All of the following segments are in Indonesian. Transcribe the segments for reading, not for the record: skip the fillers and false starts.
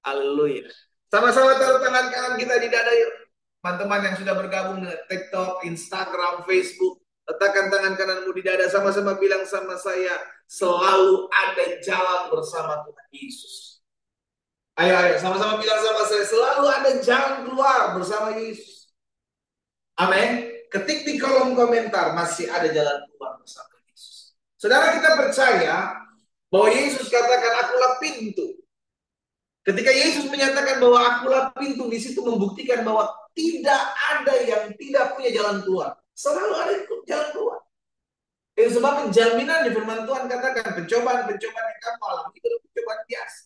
Haleluya. Sama-sama taruh tangan kanan kita di dada yuk. Teman-teman yang sudah bergabung dengan TikTok, Instagram, Facebook, letakkan tangan kananmu di dada, sama-sama bilang sama saya, selalu ada jalan bersama Tuhan Yesus. Ayo, ayo, sama-sama bilang sama saya, selalu ada jalan keluar bersama Yesus. Amin. Ketik di kolom komentar, masih ada jalan keluar bersama Yesus. Saudara, kita percaya bahwa Yesus katakan, akulah pintu. Ketika Yesus menyatakan bahwa akulah pintu, di situ membuktikan bahwa tidak ada yang tidak punya jalan keluar. Selalu ada jalan keluar. Itu sebab jaminan di firman Tuhan katakan, pencobaan-pencobaan yang kamu alami itu adalah pencobaan biasa.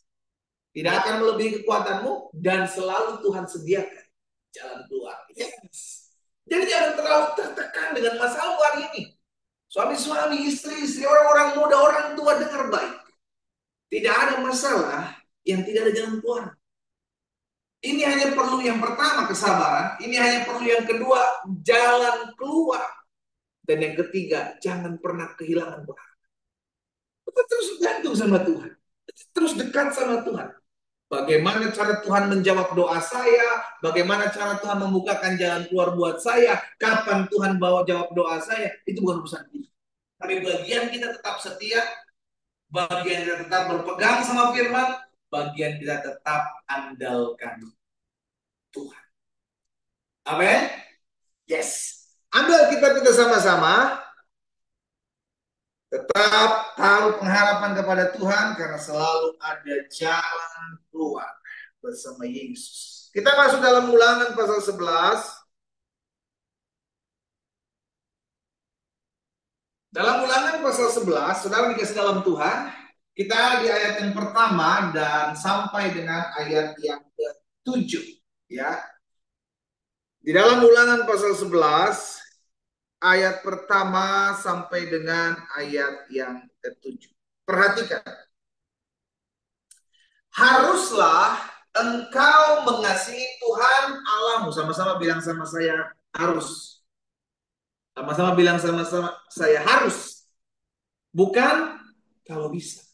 Tidak akan melebihi kekuatanmu, dan selalu Tuhan sediakan jalan keluar. Yes. Jadi jangan terlalu tertekan dengan masalah hari ini. Suami-suami, istri-istri, orang-orang muda, orang tua, dengar baik. Tidak ada masalah yang tidak ada jalan keluar. Ini hanya perlu yang pertama, kesabaran. Ini hanya perlu yang kedua, jalan keluar. Dan yang ketiga, jangan pernah kehilangan berharap. Kita terus gantung sama Tuhan. Terus dekat sama Tuhan. Bagaimana cara Tuhan menjawab doa saya, bagaimana cara Tuhan membukakan jalan keluar buat saya, kapan Tuhan bawa jawab doa saya, itu bukan urusan kita. Tapi bagian kita tetap setia, bagian kita tetap berpegang sama firman, bagian kita tetap andalkan Tuhan. Amin. Yes. Ambil kita sama-sama. Tetap taruh pengharapan kepada Tuhan karena selalu ada jalan keluar bersama Yesus. Kita masuk dalam Ulangan pasal 11. Dalam Ulangan pasal 11, saudara dikasih dalam Tuhan, kita di ayat yang pertama dan sampai dengan ayat yang ke-7. Ya. Di dalam Ulangan pasal 11, ayat pertama sampai dengan ayat yang ke-7. Perhatikan. Haruslah engkau mengasihi Tuhan Allahmu. Sama-sama bilang sama saya, harus. Sama-sama bilang sama saya, harus. Bukan kalau bisa.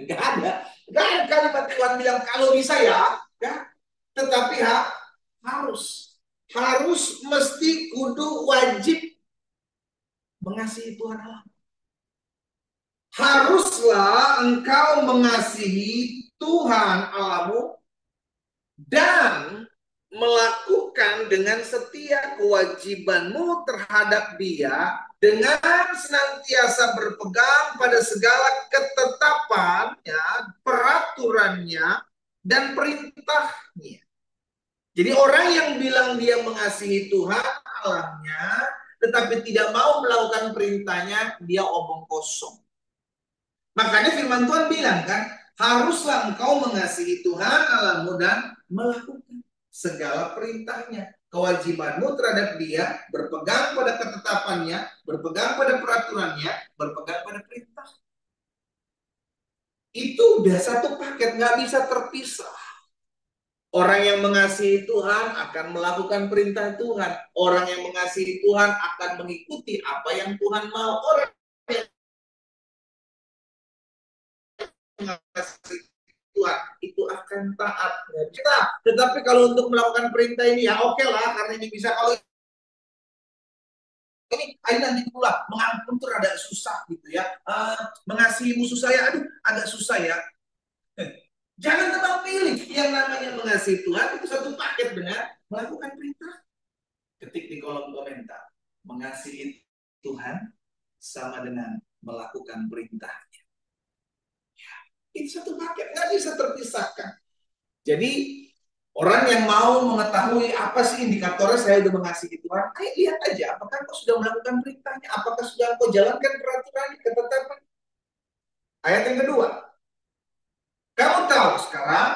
Gak ada. Gak ada kalimat Tuhan bilang kalau bisa ya. Gak. Tetapi harus. Harus, mesti, kudu, wajib mengasihi Tuhan Allah. Haruslah engkau mengasihi Tuhan Allahmu dan melakukan dengan setia kewajibanmu terhadap Dia dengan senantiasa berpegang pada segala ketetapannya, peraturannya, dan perintahnya. Jadi orang yang bilang dia mengasihi Tuhan Allahnya, tetapi tidak mau melakukan perintahnya, dia omong kosong. Makanya firman Tuhan bilang kan, haruslah engkau mengasihi Tuhan Allahmu dan melakukan segala perintahnya. Kewajibanmu terhadap Dia, berpegang pada ketetapannya, berpegang pada peraturannya, berpegang pada perintah. Itu udah satu paket, nggak bisa terpisah. Orang yang mengasihi Tuhan akan melakukan perintah Tuhan. Orang yang mengasihi Tuhan akan mengikuti apa yang Tuhan mau. Orang yang mengasihi Tuhan itu akan taat kita. Tetapi kalau untuk melakukan perintah ini ya oke lah, karena ini bisa. Kalau ini nanti pula mengampun tuh agak susah gitu ya. Mengasihi musuh saya, aduh agak susah ya. Jangan tebang pilih. Yang namanya mengasihi Tuhan itu satu paket dengan melakukan perintah. Ketik di kolom komentar. Mengasihi Tuhan sama dengan melakukan perintahnya. Itu satu paket, nggak bisa terpisahkan. Jadi orang yang mau mengetahui apa sih indikatornya saya sudah mengasihi Tuhan, ayo lihat aja apakah kau sudah melakukan perintahnya, apakah sudah kau jalankan peraturan, ketetapan. Ayat yang kedua, kamu tahu sekarang,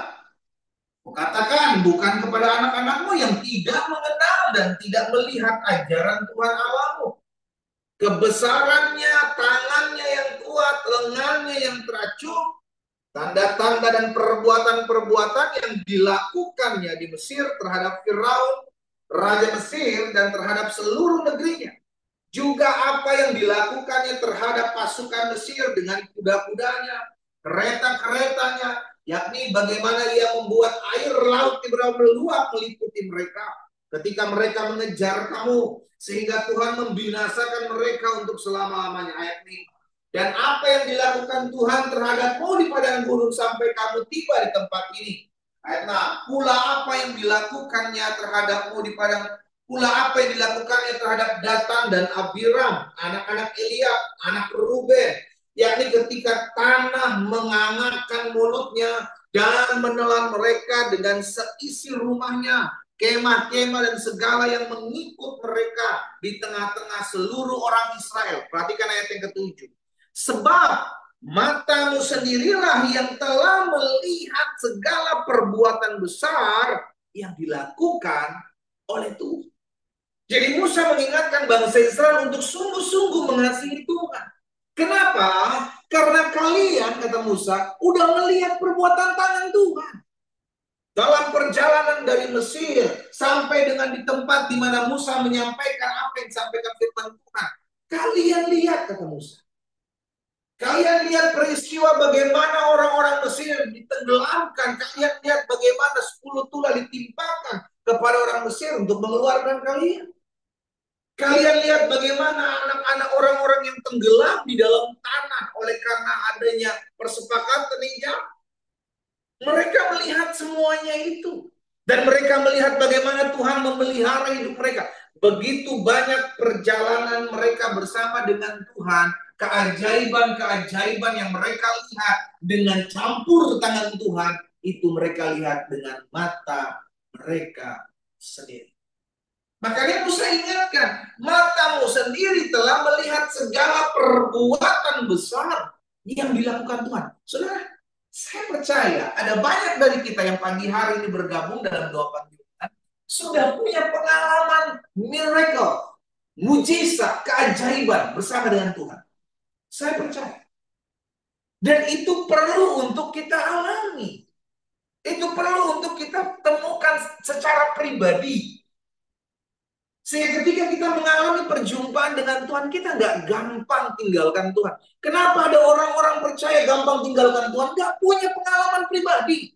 katakan bukan kepada anak-anakmu yang tidak mengenal dan tidak melihat ajaran Tuhan Allahmu, kebesarannya, tangannya yang kuat, lengannya yang teracung, tanda-tanda dan perbuatan-perbuatan yang dilakukannya di Mesir terhadap Firaun, Raja Mesir, dan terhadap seluruh negerinya. Juga apa yang dilakukannya terhadap pasukan Mesir dengan kuda-kudanya, kereta-keretanya, yakni bagaimana Ia membuat air laut meluap meliputi mereka ketika mereka mengejar kamu, sehingga Tuhan membinasakan mereka untuk selama-lamanya. Ayat 5. Dan apa yang dilakukan Tuhan terhadapmu di padang gurun sampai kamu tiba di tempat ini. Ayat 6. Pula apa yang dilakukannya terhadapmu di padang, pula apa yang dilakukannya terhadap Datan dan Abiram, anak-anak Eliab, anak Ruben, yakni ketika tanah mengangatkan mulutnya dan menelan mereka dengan seisi rumahnya, kemah-kemah dan segala yang mengikut mereka di tengah-tengah seluruh orang Israel. Perhatikan ayat yang ke-7. Sebab matamu sendirilah yang telah melihat segala perbuatan besar yang dilakukan oleh Tuhan. Jadi Musa mengingatkan bangsa Israel untuk sungguh-sungguh mengasihi Tuhan. Kenapa? Karena kalian, kata Musa, udah melihat perbuatan tangan Tuhan. Dalam perjalanan dari Mesir sampai dengan di tempat di mana Musa menyampaikan apa yang disampaikan firman Tuhan. Kalian lihat, kata Musa. Kalian lihat peristiwa bagaimana orang-orang Mesir ditenggelamkan. Kalian lihat bagaimana 10 tulah ditimpakan kepada orang Mesir untuk mengeluarkan kalian. Kalian lihat bagaimana anak-anak orang-orang yang tenggelam di dalam tanah oleh karena adanya persepakatan ninja. Mereka melihat semuanya itu. Dan mereka melihat bagaimana Tuhan memelihara hidup mereka. Begitu banyak perjalanan mereka bersama dengan Tuhan. Keajaiban-keajaiban yang mereka lihat dengan campur tangan Tuhan. Itu mereka lihat dengan mata mereka sendiri. Makanya Musa ingatkan, matamu sendiri telah melihat segala perbuatan besar yang dilakukan Tuhan. Saudara, saya percaya ada banyak dari kita yang pagi hari ini bergabung dalam doa panggilan sudah punya pengalaman miracle, mujizat, keajaiban bersama dengan Tuhan. Saya percaya. Dan itu perlu untuk kita alami. Itu perlu untuk kita temukan secara pribadi. Sehingga ketika kita mengalami perjumpaan dengan Tuhan, kita nggak gampang tinggalkan Tuhan. Kenapa ada orang-orang percaya gampang tinggalkan Tuhan? Nggak punya pengalaman pribadi.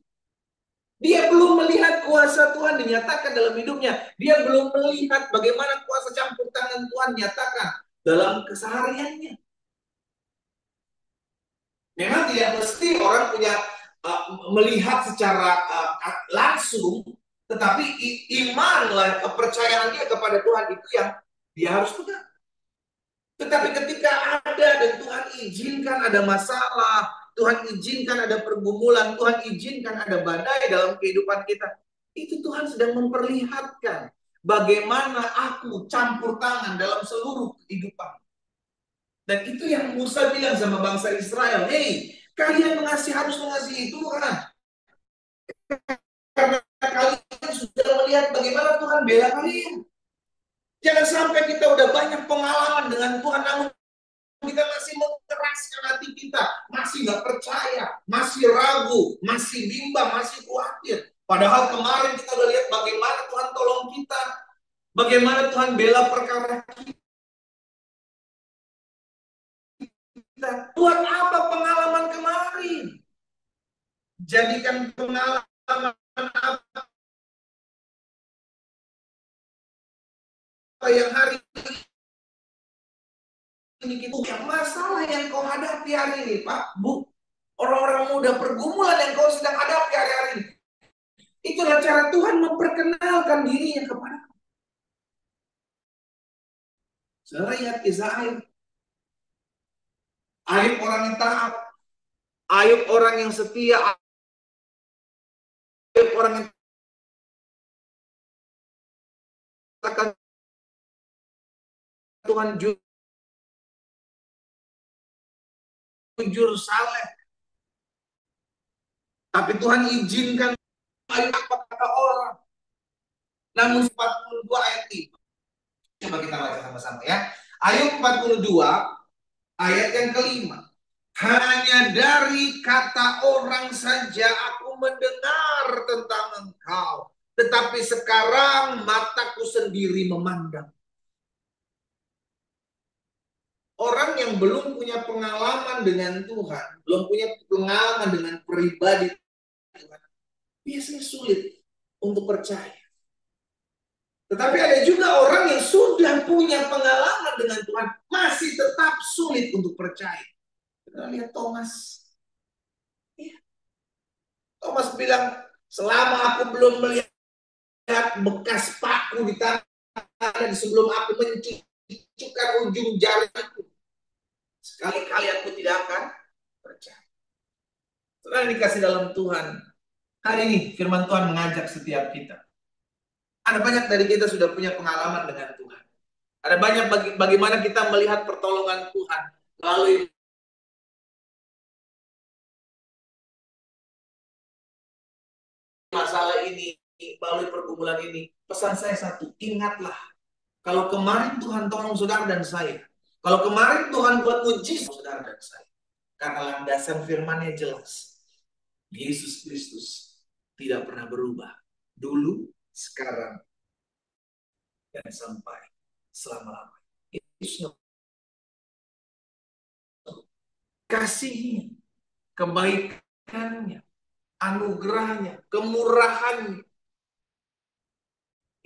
Dia belum melihat kuasa Tuhan dinyatakan dalam hidupnya. Dia belum melihat bagaimana kuasa campur tangan Tuhan dinyatakan dalam kesehariannya. Memang tidak mesti orang punya melihat secara langsung, tetapi imanlah, kepercayaan dia kepada Tuhan itu yang dia harus pegang. Tetapi ketika ada dan Tuhan izinkan ada masalah, Tuhan izinkan ada pergumulan, Tuhan izinkan ada badai dalam kehidupan kita, itu Tuhan sedang memperlihatkan bagaimana aku campur tangan dalam seluruh kehidupan. Dan itu yang Musa bilang sama bangsa Israel, hey, kalian harus mengasihi Tuhan. Karena kalian sudah melihat bagaimana Tuhan bela kalian. Jangan sampai kita udah banyak pengalaman dengan Tuhan, namun kita masih mengeraskan hati kita, masih nggak percaya, masih ragu, masih bimbang, masih khawatir. Padahal kemarin kita udah lihat bagaimana Tuhan tolong kita, bagaimana Tuhan bela perkara kita. Buat apa pengalaman kemarin? Jadikan pengalaman apa yang hari ini kita, masalah yang kau hadapi hari ini, Pak, Bu, orang-orang muda, pergumulan yang kau sedang hadapi hari-hari ini. Itulah cara Tuhan memperkenalkan dirinya kepada kamu. Saudara ingat kisah Ayub. Ayub orang yang taat, Ayub orang yang setia, Ayub orang yang katakan Tuhan jujur saleh. Tapi Tuhan izinkan Ayub apa kata orang. Namun 42 ayat 5. Coba kita baca sama-sama ya. Ayub 42 ayat yang kelima. Hanya dari kata orang saja aku mendengar tentang engkau. Tetapi sekarang mataku sendiri memandang. Orang yang belum punya pengalaman dengan Tuhan, belum punya pengalaman dengan pribadi Tuhan, biasanya sulit untuk percaya. Tetapi ada juga orang yang sudah punya pengalaman dengan Tuhan, masih tetap sulit untuk percaya. Kita lihat Thomas. Ya. Thomas bilang, selama aku belum melihat bekas paku di tangan dan sebelum aku mencucukkan ujung jariku, sekali-kali aku tidak akan percaya. Setelah dikasih dalam Tuhan, hari ini firman Tuhan mengajak setiap kita. Ada banyak dari kita sudah punya pengalaman dengan Tuhan. Ada banyak bagaimana kita melihat pertolongan Tuhan melalui masalah ini, melalui pergumulan ini. Pesan saya satu, ingatlah, kalau kemarin Tuhan tolong saudara dan saya, kalau kemarin Tuhan buat mujizat saudara dan saya, karena landasan firman-Nya jelas, Yesus Kristus tidak pernah berubah, dulu, sekarang, dan sampai selama-lamanya. Yesus kasihnya, kebaikannya, anugerahnya, kemurahannya,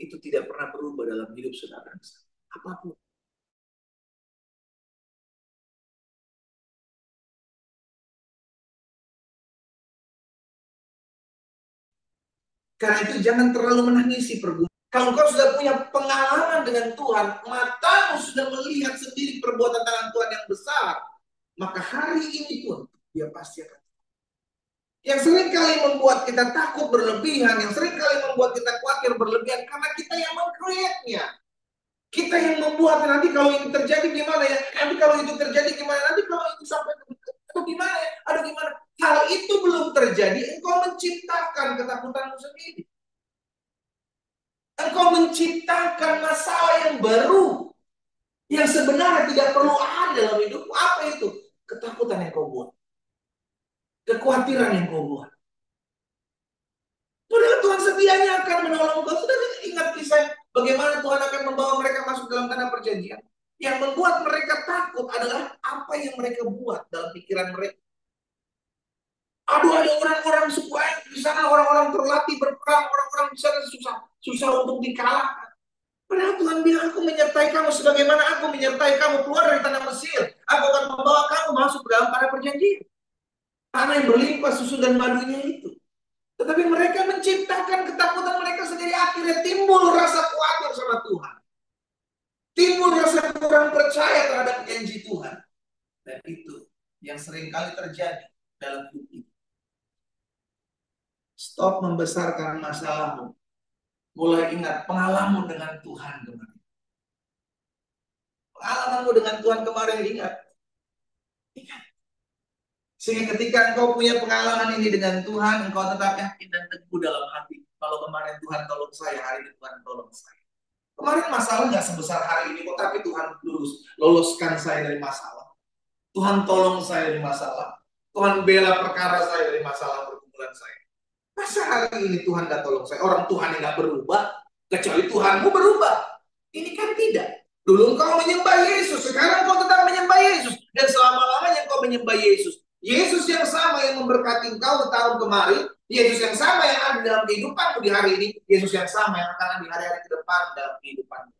itu tidak pernah berubah dalam hidup saudara. Apapun. Karena itu jangan terlalu menangisi pergumulan. Kalau kau sudah punya pengalaman dengan Tuhan, matamu sudah melihat sendiri perbuatan tangan Tuhan yang besar, maka hari ini pun dia pasti akan. Yang sering kali membuat kita takut berlebihan, yang sering kali membuat kita khawatir berlebihan, karena kita yang meng-create-nya. Kita yang membuat, nanti kalau ini terjadi gimana ya? Nanti kalau itu terjadi gimana? Nanti kalau itu sampai aduh gimana ya? Aduh gimana? Hal itu belum terjadi, engkau menciptakan ketakutanmu sendiri. Engkau menciptakan masalah yang baru, yang sebenarnya tidak perlu ada dalam hidupmu. Apa itu? Ketakutan yang kau buat. Kekhawatiran yang kau buat. Padahal Tuhan sedianya akan menolong kau. Sudah ingat kisah bagaimana Tuhan akan membawa mereka masuk dalam tanah perjanjian. Yang membuat mereka takut adalah apa yang mereka buat dalam pikiran mereka. Aduh, ada orang-orang suku Ain di sana, orang-orang terlatih berperang, orang-orang di sana susah untuk dikalahkan. Padahal Tuhan bilang, aku menyertai kamu sebagaimana aku menyertai kamu keluar dari tanah Mesir. Aku akan membawa kamu masuk ke dalam tanah perjanjian. Tanah yang berlimpah susu dan madunya itu. Tetapi mereka menciptakan ketakutan mereka sendiri. Akhirnya timbul rasa khawatir sama Tuhan. Timbul rasa kurang percaya terhadap janji Tuhan. Dan itu yang seringkali terjadi dalam hidup kita. Stop membesarkan masalahmu. Mulai ingat pengalaman dengan Tuhan kemarin. Pengalamanmu dengan Tuhan kemarin ingat. Sehingga ketika engkau punya pengalaman ini dengan Tuhan, engkau tetap yakin dan teguh dalam hati. Kalau kemarin Tuhan tolong saya, hari ini Tuhan tolong saya. Kemarin masalah nggak sebesar hari ini kok, tapi Tuhan loloskan saya dari masalah. Tuhan tolong saya dari masalah. Tuhan bela perkara saya dari masalah pergumulan saya. Masa hari ini Tuhan nggak tolong saya? Orang Tuhan yang nggak berubah, kecuali Tuhanmu berubah. Ini kan tidak. Dulu engkau menyembah Yesus, sekarang kau tetap menyembah Yesus. Dan selama-lamanya engkau menyembah Yesus. Yesus yang sama yang memberkati engkau tahun kemarin, Yesus yang sama yang ada dalam kehidupanmu di hari ini, Yesus yang sama yang akan ada di hari-hari ke depan dalam kehidupanmu.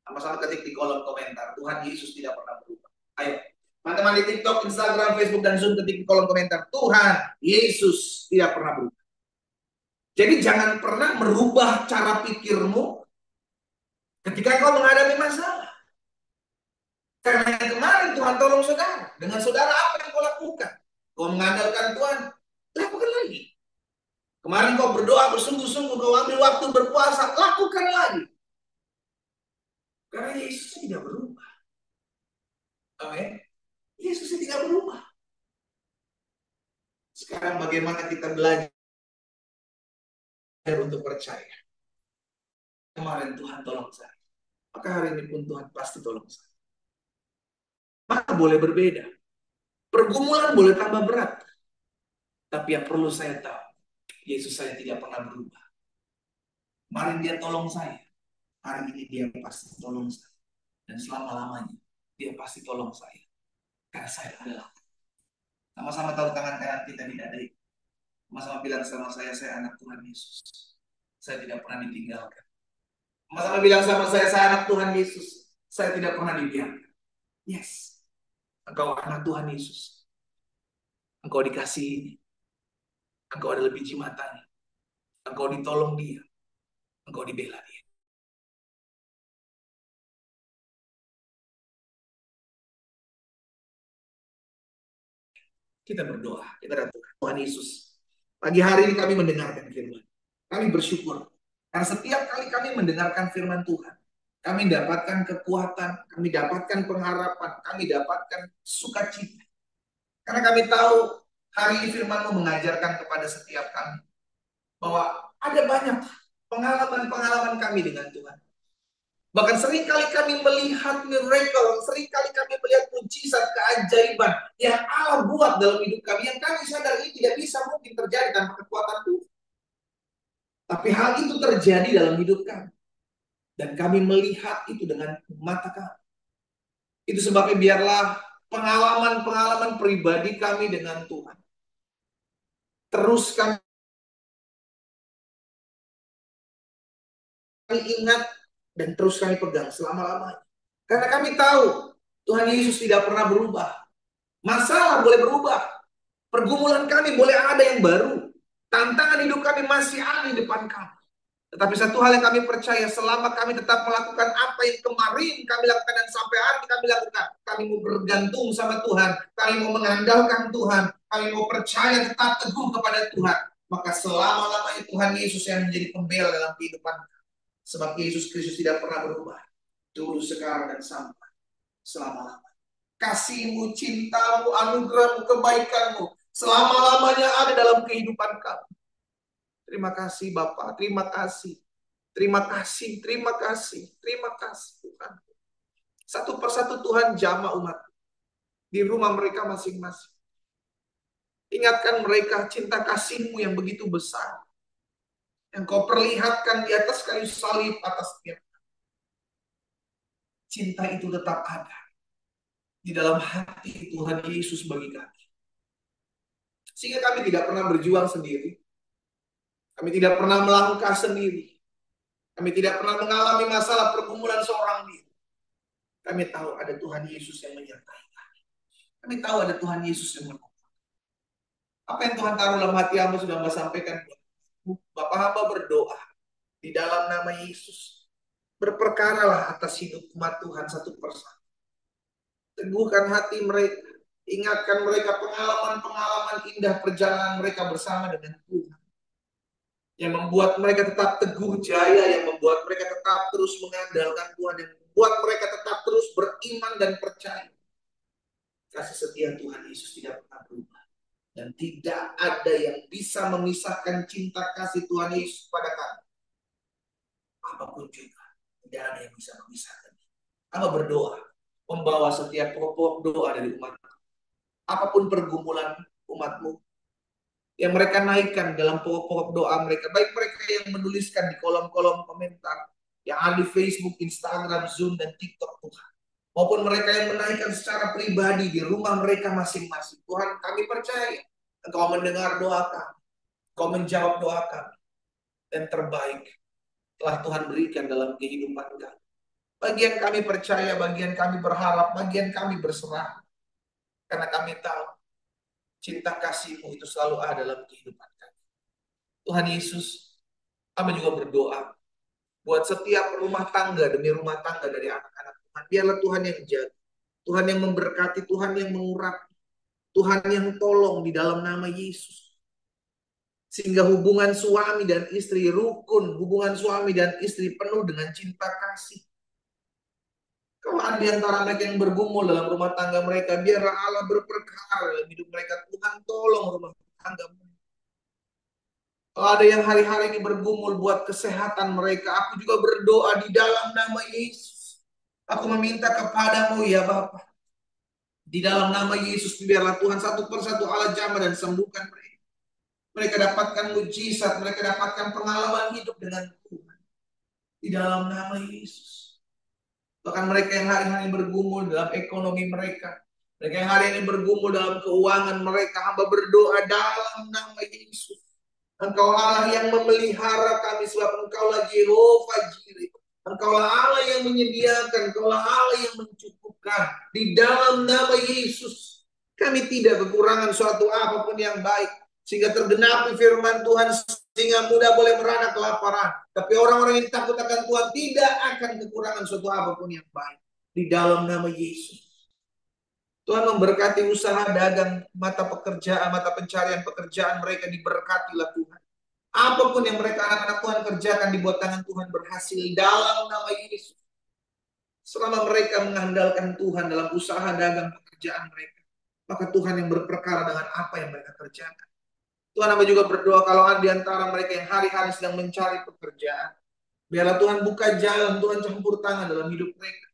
Sama-sama ketik di kolom komentar, Tuhan Yesus tidak pernah berubah. Ayo, teman-teman di TikTok, Instagram, Facebook, dan Zoom, ketik di kolom komentar, Tuhan Yesus tidak pernah berubah. Jadi jangan pernah merubah cara pikirmu ketika kau menghadapi masalah. Karena yang kemarin Tuhan tolong saudara. Dengan saudara apa yang kau lakukan? Kau mengandalkan Tuhan, lakukan lagi. Kemarin kau berdoa bersungguh-sungguh, kau ambil waktu berpuasa, lakukan lagi. Karena Yesus tidak berubah. Amin. Yesus tidak berubah. Sekarang bagaimana kita belajar untuk percaya? Kemarin Tuhan tolong saya. Maka hari ini pun Tuhan pasti tolong saya. Maka boleh berbeda. Pergumulan boleh tambah berat. Tapi yang perlu saya tahu, Yesus saya tidak pernah berubah. Kemarin dia tolong saya. Hari ini dia pasti tolong saya. Dan selama-lamanya dia pasti tolong saya. Karena saya adalah. Sama-sama taruh tangan kanan kita didadai. Sama-sama bilang sama saya anak Tuhan Yesus. Saya tidak pernah ditinggalkan. Sama-sama bilang sama saya anak Tuhan Yesus. Saya tidak pernah dibiarkan. Yes. Engkau anak Tuhan Yesus. Engkau dikasihi. Engkau adalah biji matanya. Engkau ditolong dia. Engkau dibela dia. Kita berdoa. Kita datang Tuhan Yesus. Pagi hari ini kami mendengarkan firman. Kami bersyukur. Karena setiap kali kami mendengarkan firman Tuhan, kami dapatkan kekuatan, kami dapatkan pengharapan, kami dapatkan sukacita. Karena kami tahu hari ini firman-Mu mengajarkan kepada setiap kami bahwa ada banyak pengalaman-pengalaman kami dengan Tuhan. Bahkan seringkali kami melihat miracle, seringkali kami melihat mujizat, keajaiban yang Allah buat dalam hidup kami, yang kami sadar ini tidak bisa mungkin terjadi tanpa kekuatan Tuhan. Tapi hal itu terjadi dalam hidup kami. Dan kami melihat itu dengan mata kami. Itu sebabnya biarlah pengalaman-pengalaman pribadi kami dengan Tuhan terus kami ingat dan terus kami pegang selama-lamanya. Karena kami tahu Tuhan Yesus tidak pernah berubah. Masalah boleh berubah. Pergumulan kami boleh ada yang baru. Tantangan hidup kami masih ada di depan kami. Tetapi satu hal yang kami percaya, selama kami tetap melakukan apa yang kemarin kami lakukan dan sampai hari ini kami lakukan, kami mau bergantung sama Tuhan, kami mau mengandalkan Tuhan, kami mau percaya tetap teguh kepada Tuhan, maka selama-lamanya Tuhan Yesus yang menjadi pembela dalam kehidupan kami. Sebab Yesus Kristus tidak pernah berubah, dulu, sekarang, dan sampai selama-lamanya. Kasih-Mu, cinta-Mu, anugerah-Mu, kebaikan-Mu selama-lamanya ada dalam kehidupan kami. Terima kasih Bapak, terima kasih. Terima kasih, terima kasih, terima kasih Tuhan. Satu persatu Tuhan jamah umat di rumah mereka masing-masing. Ingatkan mereka cinta kasih-Mu yang begitu besar, yang Kau perlihatkan di atas kayu salib atas setiap. Cinta itu tetap ada di dalam hati Tuhan Yesus bagi kami. Sehingga kami tidak pernah berjuang sendiri. Kami tidak pernah melangkah sendiri. Kami tidak pernah mengalami masalah pergumulan seorang diri. Kami tahu ada Tuhan Yesus yang menyertai kami. Kami tahu ada Tuhan Yesus yang menolong. Apa yang Tuhan taruh dalam hati hamba sudah hamba sampaikan. Bapak hamba berdoa di dalam nama Yesus. Berperkaralah atas hidup umat Tuhan satu persatu. Teguhkan hati mereka. Ingatkan mereka pengalaman-pengalaman indah perjalanan mereka bersama dengan Tuhan. Yang membuat mereka tetap teguh jaya, yang membuat mereka tetap terus mengandalkan Tuhan, yang membuat mereka tetap terus beriman dan percaya. Kasih setia Tuhan Yesus tidak pernah berubah. Dan tidak ada yang bisa memisahkan cinta kasih Tuhan Yesus pada kami. Apapun juga, tidak ada yang bisa memisahkan. Hamba berdoa, membawa setiap pokok doa dari umat. Apapun pergumulan umat-Mu, yang mereka naikkan dalam pokok-pokok doa mereka, baik mereka yang menuliskan di kolom-kolom komentar, yang ada di Facebook, Instagram, Zoom, dan TikTok Tuhan, maupun mereka yang menaikkan secara pribadi di rumah mereka masing-masing. Tuhan, kami percaya Engkau mendengar doa kami, Engkau menjawab doa kami, dan terbaik telah Tuhan berikan dalam kehidupan kami. Bagian kami percaya, bagian kami berharap, bagian kami berserah, karena kami tahu cinta kasih-Mu itu selalu ada dalam kehidupan kami. Tuhan Yesus, kami juga berdoa buat setiap rumah tangga demi rumah tangga dari anak-anak Tuhan. Biarlah Tuhan yang jaga, Tuhan yang memberkati, Tuhan yang mengurapi, Tuhan yang tolong di dalam nama Yesus. Sehingga hubungan suami dan istri rukun, hubungan suami dan istri penuh dengan cinta kasih. Kalau ada di antara mereka yang bergumul dalam rumah tangga mereka, biarlah Allah berperkara dalam hidup mereka. Tuhan tolong rumah tangga mereka. Kalau ada yang hari-hari ini bergumul buat kesehatan mereka, aku juga berdoa di dalam nama Yesus. Aku meminta kepadamu ya Bapa. Di dalam nama Yesus, biarlah Tuhan satu persatu Allah jamah dan sembuhkan mereka. Mereka dapatkan mujizat, mereka dapatkan pengalaman hidup dengan Tuhan. Di dalam nama Yesus. Bahkan mereka yang hari-hari bergumul dalam ekonomi mereka, Mereka yang hari ini bergumul dalam keuangan mereka, hamba berdoa dalam nama Yesus. Engkau Allah yang memelihara kami, sebab Engkaulah Jehovah Jireh. Engkaulah Allah yang menyediakan, Engkaulah Allah yang mencukupkan. Di dalam nama Yesus, kami tidak kekurangan suatu apapun yang baik, sehingga tergenapi firman Tuhan, sehingga mudah boleh merana kelaparan. Tapi orang-orang yang takut akan Tuhan tidak akan kekurangan suatu apapun yang baik. Di dalam nama Yesus, Tuhan memberkati usaha dagang, mata pekerjaan, mata pencarian pekerjaan mereka diberkatilah Tuhan. Apapun yang mereka anak-anak Tuhan kerjakan dibuat tangan Tuhan berhasil dalam nama Yesus. Selama mereka mengandalkan Tuhan dalam usaha dagang pekerjaan mereka, maka Tuhan yang berperkara dengan apa yang mereka kerjakan. Tuhan, kami juga berdoa kalau ada di antara mereka yang hari-hari sedang mencari pekerjaan, biarlah Tuhan buka jalan, Tuhan campur tangan dalam hidup mereka.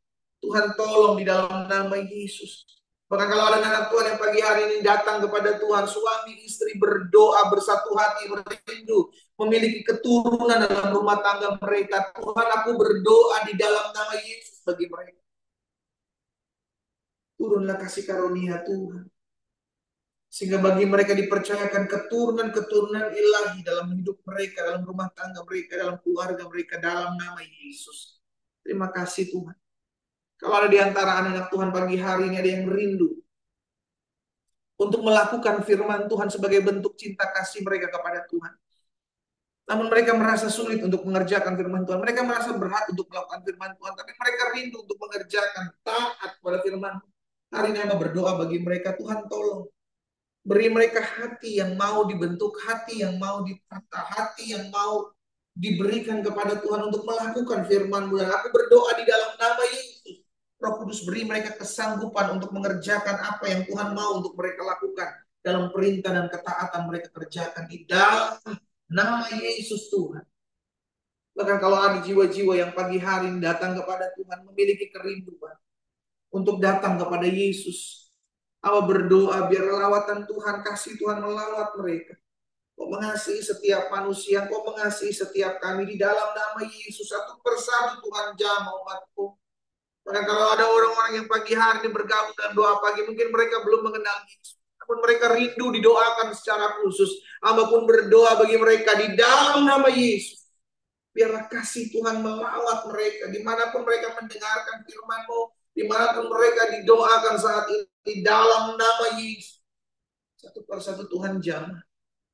Tuhan tolong di dalam nama Yesus. Bahkan kalau ada anak Tuhan yang pagi hari ini datang kepada Tuhan, suami istri berdoa bersatu hati, merindu memiliki keturunan dalam rumah tangga mereka. Tuhan, aku berdoa di dalam nama Yesus bagi mereka. Turunlah kasih karunia Tuhan, sehingga bagi mereka dipercayakan keturunan-keturunan ilahi dalam hidup mereka, dalam rumah tangga mereka, dalam keluarga mereka, dalam nama Yesus. Terima kasih Tuhan. Kalau ada di antara anak-anak Tuhan pagi hari ini ada yang rindu untuk melakukan firman Tuhan sebagai bentuk cinta kasih mereka kepada Tuhan, namun mereka merasa sulit untuk mengerjakan firman Tuhan. Mereka merasa berhak untuk melakukan firman Tuhan, tapi mereka rindu untuk mengerjakan, taat pada firman. Hari ini saya berdoa bagi mereka, Tuhan tolong beri mereka hati yang mau dibentuk, hati yang mau ditata, hati yang mau diberikan kepada Tuhan untuk melakukan firman-Mu. Dan aku berdoa di dalam nama Yesus, Roh Kudus beri mereka kesanggupan untuk mengerjakan apa yang Tuhan mau untuk mereka lakukan dalam perintah dan ketaatan mereka kerjakan di dalam nama Yesus Tuhan. Bahkan kalau ada jiwa-jiwa yang pagi hari ini datang kepada Tuhan memiliki kerinduan untuk datang kepada Yesus, aku berdoa biar lawatan Tuhan, kasih Tuhan melawat mereka. Kau mengasihi setiap manusia, Kau mengasihi setiap kami di dalam nama Yesus. Satu persatu Tuhan jamah umat-Mu. Bahkan kalau ada orang-orang yang pagi hari ini bergabung dalam doa pagi, mungkin mereka belum mengenal Yesus, namun mereka rindu didoakan secara khusus. Hamba pun berdoa bagi mereka di dalam nama Yesus. Biarlah kasih Tuhan melawat mereka, dimanapun mereka mendengarkan firman-Mu, dimanapun mereka didoakan saat ini, di dalam nama Yesus. Satu persatu Tuhan jamah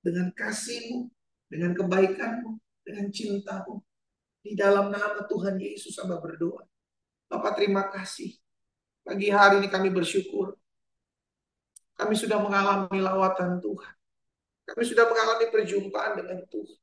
dengan kasih-Mu, dengan kebaikan-Mu, dengan cinta-Mu. Di dalam nama Tuhan Yesus hamba berdoa. Bapak terima kasih. Pagi hari ini kami bersyukur. Kami sudah mengalami lawatan Tuhan. Kami sudah mengalami perjumpaan dengan Tuhan.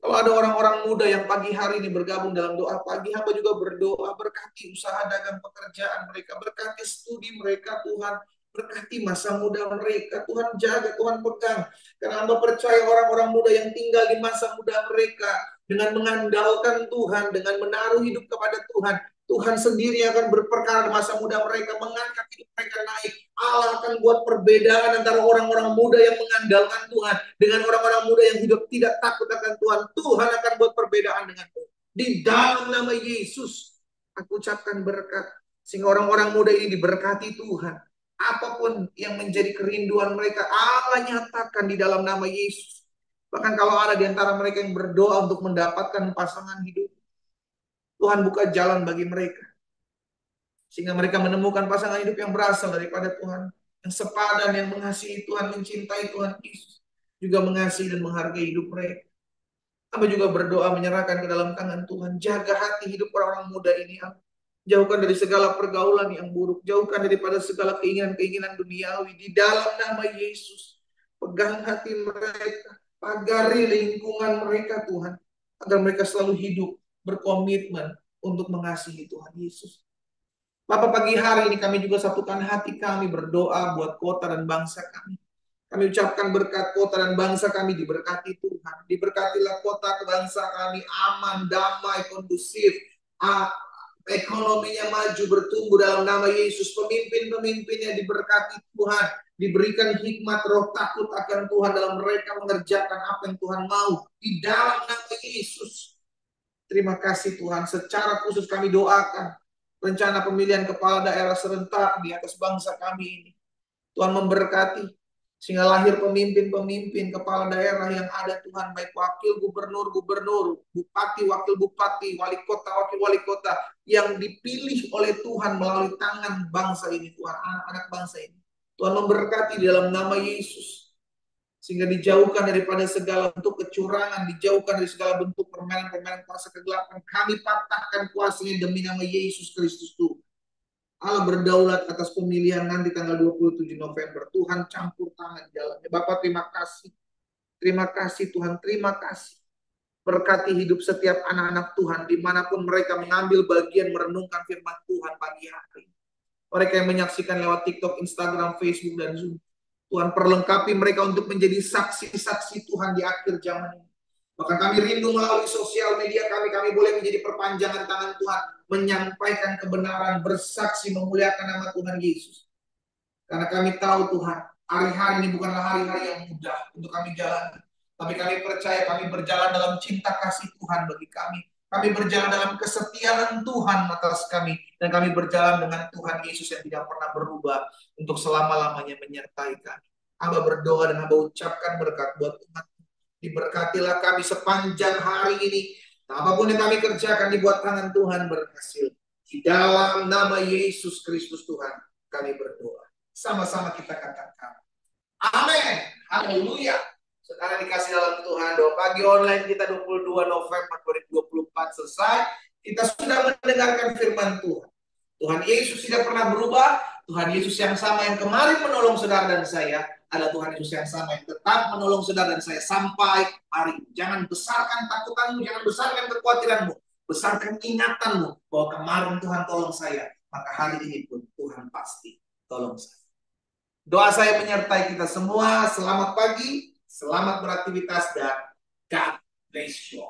Kalau ada orang-orang muda yang pagi hari ini bergabung dalam doa pagi, hamba juga berdoa, berkati usaha dagang pekerjaan mereka, berkati studi mereka Tuhan, berkati masa muda mereka, Tuhan jaga, Tuhan pegang. Karena hamba percaya orang-orang muda yang tinggal di masa muda mereka, dengan mengandalkan Tuhan, dengan menaruh hidup kepada Tuhan, Tuhan sendiri akan berperkara di masa muda mereka, mengangkat hidup mereka naik. Allah akan buat perbedaan antara orang-orang muda yang mengandalkan Tuhan dengan orang-orang muda yang hidup tidak takut akan Tuhan. Tuhan akan buat perbedaan dengan Tuhan. Di dalam nama Yesus, aku ucapkan berkat, sehingga orang-orang muda ini diberkati Tuhan. Apapun yang menjadi kerinduan mereka, Allah nyatakan di dalam nama Yesus. Bahkan kalau ada di antara mereka yang berdoa untuk mendapatkan pasangan hidup, Tuhan buka jalan bagi mereka, sehingga mereka menemukan pasangan hidup yang berasal daripada Tuhan, yang sepadan, yang mengasihi Tuhan, mencintai Tuhan Yesus, juga mengasihi dan menghargai hidup mereka. Kami juga berdoa menyerahkan ke dalam tangan Tuhan. Jaga hati hidup orang-orang muda ini. Jauhkan dari segala pergaulan yang buruk. Jauhkan daripada segala keinginan-keinginan duniawi. Di dalam nama Yesus, pegang hati mereka. Pagari lingkungan mereka Tuhan, agar mereka selalu hidup berkomitmen untuk mengasihi Tuhan Yesus. Bapak, pagi hari ini kami juga satukan hati kami berdoa buat kota dan bangsa kami. Kami ucapkan berkat kota dan bangsa kami diberkati Tuhan. Diberkatilah kota dan bangsa kami aman, damai, kondusif. Ekonominya maju, bertumbuh dalam nama Yesus. Pemimpin-pemimpinnya diberkati Tuhan. Diberikan hikmat, roh takut akan Tuhan dalam mereka mengerjakan apa yang Tuhan mau. Di dalam nama Yesus. Terima kasih Tuhan. Secara khusus kami doakan rencana pemilihan kepala daerah serentak di atas bangsa kami ini. Tuhan memberkati sehingga lahir pemimpin-pemimpin kepala daerah yang ada Tuhan, baik wakil gubernur, bupati, wakil bupati, wali kota, wakil wali kota yang dipilih oleh Tuhan melalui tangan bangsa ini, Tuhan, anak-anak bangsa ini. Tuhan memberkati di dalam nama Yesus sehingga dijauhkan daripada segala bentuk kecurangan, dijauhkan dari segala bentuk permainan-permainan kuasa kegelapan. Kami patahkan kuasanya demi nama Yesus Kristus Tuhan. Allah berdaulat atas pemilihan nanti tanggal 27 November. Tuhan campur tangan di dalamnya. Bapak terima kasih. Terima kasih Tuhan, terima kasih. Berkati hidup setiap anak-anak Tuhan dimanapun mereka mengambil bagian merenungkan firman Tuhan pagi hari. Mereka yang menyaksikan lewat TikTok, Instagram, Facebook, dan Zoom. Tuhan perlengkapi mereka untuk menjadi saksi-saksi Tuhan di akhir zaman ini. Bahkan kami rindu melalui sosial media kami boleh menjadi perpanjangan tangan Tuhan, menyampaikan kebenaran, bersaksi, memuliakan nama Tuhan Yesus. Karena kami tahu Tuhan, hari-hari ini bukanlah hari-hari yang mudah untuk kami jalani. Tapi kami percaya kami berjalan dalam cinta kasih Tuhan bagi kami. Kami berjalan dalam kesetiaan Tuhan atas kami. Dan kami berjalan dengan Tuhan Yesus yang tidak pernah berubah untuk selama-lamanya menyertai kami. Aba berdoa dan Aba ucapkan berkat buat umat. Diberkatilah kami sepanjang hari ini. Apapun yang kami kerjakan dibuat tangan Tuhan berhasil. Di dalam nama Yesus Kristus Tuhan kami berdoa. Sama-sama kita katakan amin. Haleluya. Sekarang dikasih dalam Tuhan, doa pagi online kita 22 November 2024 selesai. Kita sudah mendengarkan firman Tuhan. Tuhan Yesus tidak pernah berubah. Tuhan Yesus yang sama yang kemarin menolong saudara dan saya adalah Tuhan Yesus yang sama yang tetap menolong saudara dan saya sampai hari ini. Jangan besarkan takutanmu, jangan besarkan kekhawatiranmu. Besarkan ingatanmu bahwa kemarin Tuhan tolong saya, maka hari ini pun Tuhan pasti tolong saya. Doa saya menyertai kita semua. Selamat pagi, selamat beraktivitas, dan God bless you.